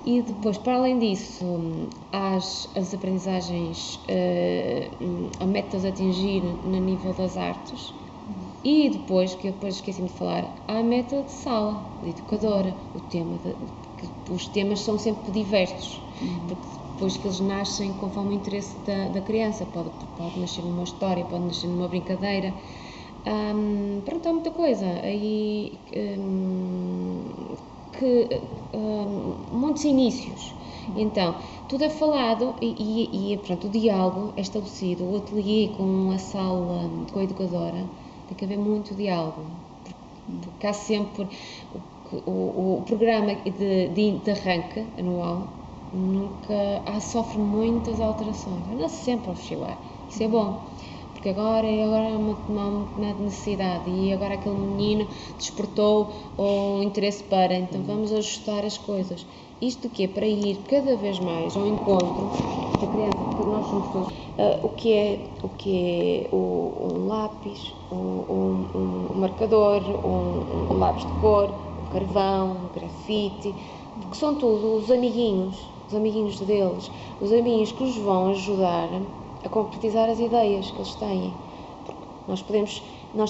E depois, para além disso, há as aprendizagens, há metas a atingir no nível das artes. E depois, que eu depois esqueci-me de falar, há a meta de sala, de educadora, os temas são sempre diversos, porque depois que eles nascem conforme o interesse da criança, pode nascer numa história, pode nascer numa brincadeira, pronto, há muita coisa, aí muitos inícios. Então, tudo é falado e pronto, o diálogo é estabelecido, o ateliê com a sala, com a educadora, tem que haver muito diálogo, porque há sempre o programa de arranque anual, sofre muitas alterações, anda sempre a oscilar, isso é bom, porque agora é uma necessidade e agora aquele menino despertou o interesse então vamos ajustar as coisas. Isto que é para ir cada vez mais ao encontro da criança, porque nós somos todos, o que é um lápis, um marcador, um lápis de cor, um carvão, um grafite, porque são tudo os amiguinhos deles, os amiguinhos que os vão ajudar a concretizar as ideias que eles têm. Nós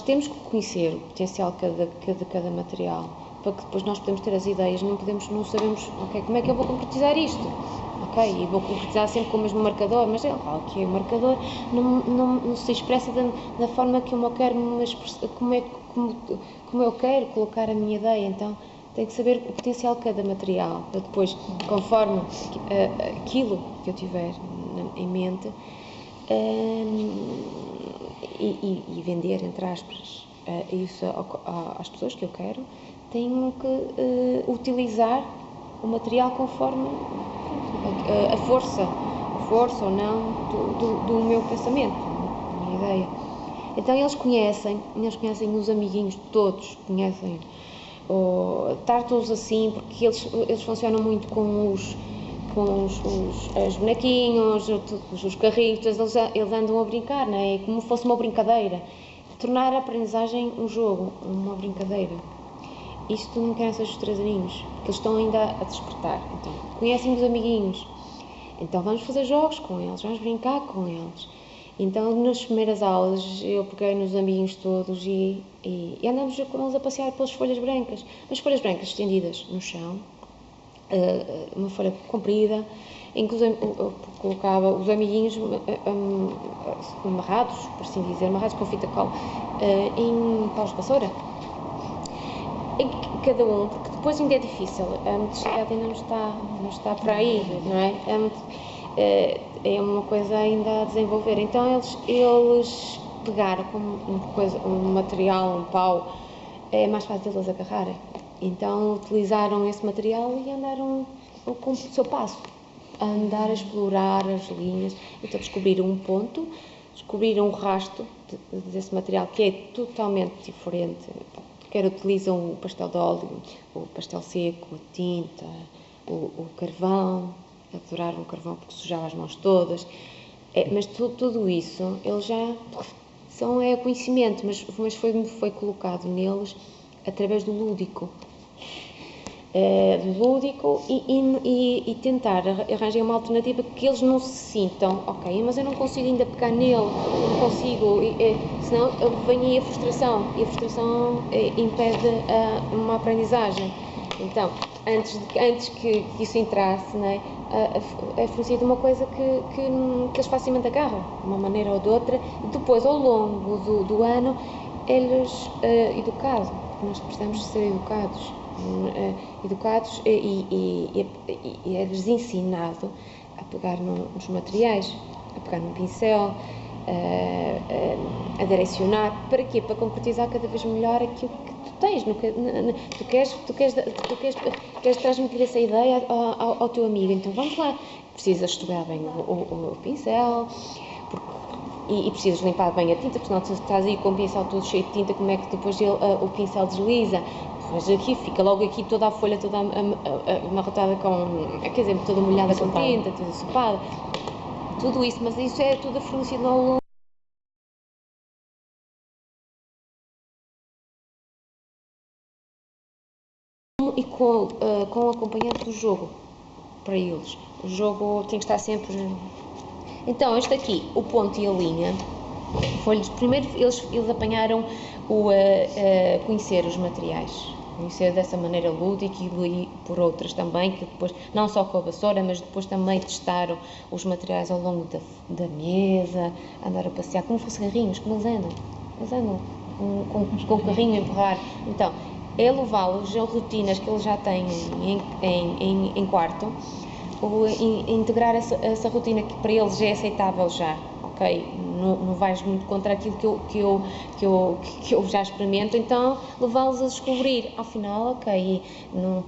temos que conhecer o potencial de cada material, para que depois nós podemos ter as ideias, não sabemos, ok, como é que eu vou concretizar isto? Ok, e vou concretizar sempre com o mesmo marcador, mas o marcador não se expressa da forma que eu quero, como eu quero colocar a minha ideia, então tenho que saber o potencial de cada material, para depois, conforme aquilo que eu tiver em mente, e vender, entre aspas, isso às pessoas que eu quero, tenho que utilizar o material conforme a força ou não do meu pensamento, da minha ideia. Então eles conhecem os amiguinhos todos, conhecem tratam-os assim, porque eles funcionam muito com os bonequinhos, os carritos, eles andam a brincar, não é? Como se fosse uma brincadeira. Tornar a aprendizagem um jogo, uma brincadeira. Isto não querem ser os 3 aninhos, porque eles estão ainda a despertar. Então, conhecem os amiguinhos. Então, vamos fazer jogos com eles, vamos brincar com eles. Então, nas primeiras aulas, eu peguei nos amiguinhos todos e andamos com eles a passear pelas folhas brancas. As folhas brancas estendidas no chão, uma folha comprida, em que eu colocava os amiguinhos amarrados, por assim dizer, amarrados com fita cola, em paus de vassoura. Cada um, porque depois ainda é difícil, a motricidade ainda não está por aí, não é? É uma coisa ainda a desenvolver. Então eles pegaram um material, um pau, é mais fácil eles agarrarem. Então utilizaram esse material e andaram com o seu passo, a andar a explorar as linhas. Então descobriram um ponto, descobriram um rasto desse material que é totalmente diferente. Quer utilizam o pastel de óleo, o pastel seco, a tinta, o carvão. Adoraram o carvão porque sujava as mãos todas. Mas tudo isso, eles já é conhecimento, mas foi colocado neles através do lúdico. E tentar arranjar uma alternativa que eles não se sintam, ok, mas eu não consigo ainda pegar nele, não consigo, senão vem aí a frustração, e a frustração impede uma aprendizagem. Então, antes que isso entrasse, não é, é fornecida uma coisa que eles facilmente agarram, de uma maneira ou de outra, e depois, ao longo do ano, eles educados, porque nós precisamos de ser educados e é-lhes ensinado a pegar nos materiais, a pegar no pincel, a direcionar. Para quê? Para concretizar cada vez melhor aquilo que tu tens. Tu queres transmitir essa ideia ao teu amigo, então vamos lá. Precisas estudar bem o pincel, e precisas limpar bem a tinta, porque senão tu estás aí com o pincel todo cheio de tinta, como é que depois o pincel desliza? Mas aqui fica logo aqui toda a folha toda amarrotada quer dizer, toda molhada com tinta, toda ensopada, tudo isso, mas isso é tudo fornecido ao longo e com o acompanhante do jogo. para eles. O jogo tem que estar sempre... Então, este aqui, o ponto e a linha, foi-lhes... Primeiro eles apanharam conhecer os materiais, conhecer dessa maneira lúdica e por outras também, que depois, não só com a vassoura, mas depois também testaram os materiais ao longo da mesa, andaram a passear, como fossem carrinhos, como eles andam com o carrinho a empurrar. Então, é levá-los a rotinas que eles já têm em quarto, ou integrar essa rotina que para eles é aceitável já, ok? Não vais muito contra aquilo que eu já experimento, então levá-los a descobrir, afinal, ok,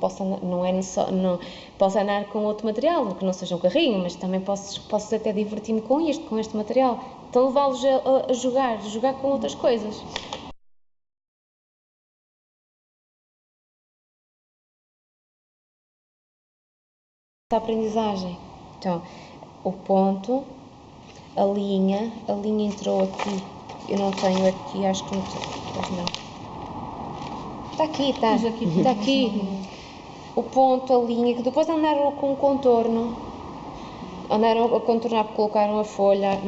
posso andar com outro material, que não seja um carrinho, mas também posso até divertir-me com este material. Então levá-los a jogar com outras coisas. A aprendizagem. Então, o ponto, a linha entrou aqui, eu não tenho aqui, acho que não tenho, não. Está aqui. O ponto, a linha, que depois andaram com o contorno, andaram a contornar, colocaram a folha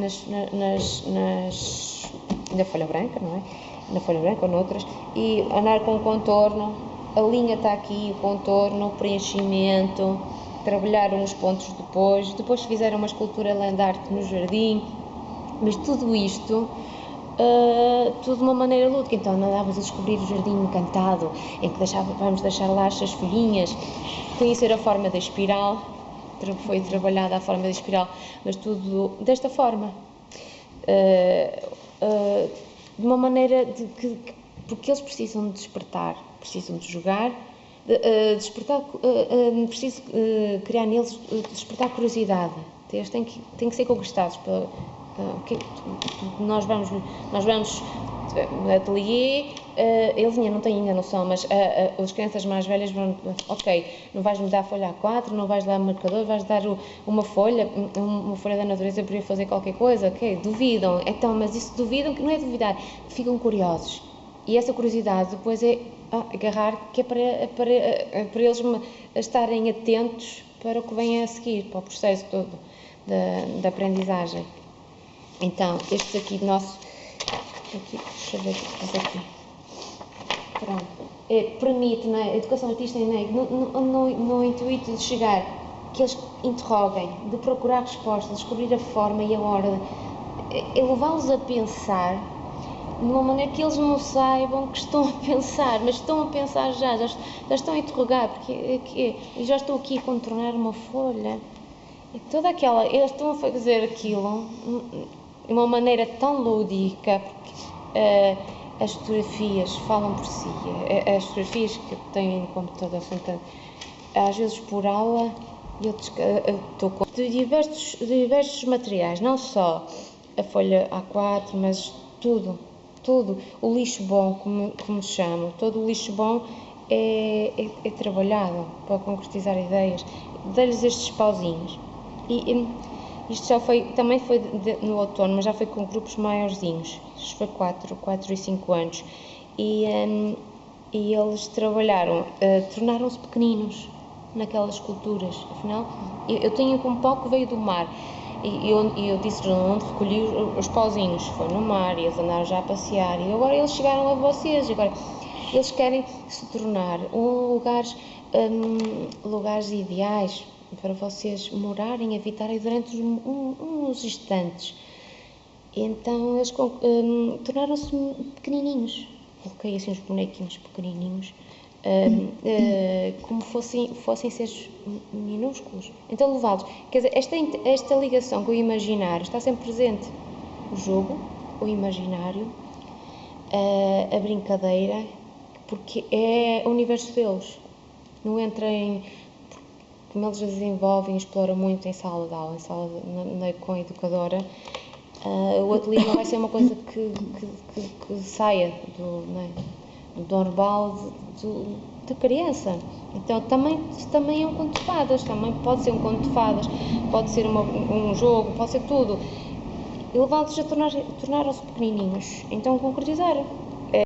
na folha branca, não é? Na folha branca ou noutras, e andaram com o contorno, a linha está aqui, o contorno, o preenchimento, trabalharam os pontos depois fizeram uma escultura land art no jardim, mas tudo isto, tudo de uma maneira lúdica. Então andávamos a descobrir o jardim encantado, em que vamos deixar lá as folhinhas, conhecer a forma da espiral, foi trabalhada a forma da espiral, mas tudo desta forma, de uma maneira porque eles precisam de despertar, precisam de jogar, preciso criar neles, despertar curiosidade. Eles têm que ser conquistados pela, nós vamos no ateliê, eles ainda não são, mas as crianças mais velhas vão, ok, não vais me dar a folha A4, não vais dar o marcador, vais dar uma folha da natureza para eu fazer qualquer coisa, ok, duvidam, então, mas isso duvidam, que não é duvidar, ficam curiosos, e essa curiosidade depois é agarrar, que é para eles estarem atentos para o que vem a seguir, para o processo todo da aprendizagem. Então, estes aqui deixa eu ver aqui, pronto, permite, a educação artística no intuito de chegar, que eles interroguem, de procurar respostas, descobrir a forma e a hora, levá-los a pensar, de uma maneira que eles não saibam que estão a pensar, mas estão a pensar já estão a interrogar, porque já estou aqui a contornar uma folha, e toda aquela, eles estão a fazer aquilo de uma maneira tão lúdica, porque as fotografias falam por si, as fotografias que eu tenho no computador são às vezes por aula, eu estou com diversos materiais, não só a folha A4, mas tudo, o lixo bom, como chamo, todo o lixo bom é trabalhado para concretizar ideias, dei-lhes estes pauzinhos, e isto também foi no outono, mas já foi com grupos maiorzinhos, isto foi 4 e 5 anos, e eles trabalharam, tornaram-se pequeninos naquelas esculturas, afinal, eu tenho um pau que veio do mar, e eu disse onde recolhi os pauzinhos, foi no mar, e eles andaram já a passear, e agora eles chegaram a vocês, agora eles querem se tornar lugares ideais para vocês morarem, habitarem durante uns instantes. Então eles tornaram-se pequenininhos, coloquei assim uns bonequinhos pequenininhos, como fossem seres minúsculos, então levá-los, quer dizer, esta ligação com o imaginário está sempre presente, o jogo, o imaginário, a brincadeira, porque é o universo deles, não entra como eles desenvolvem, exploram muito em sala de aula, com a educadora, o ateliê não vai ser uma coisa que saia do normal da criança. Então também é um conto de fadas, também pode ser um conto de fadas, pode ser um jogo, pode ser tudo. E levá-los a tornaram-se pequenininhos, então concretizaram.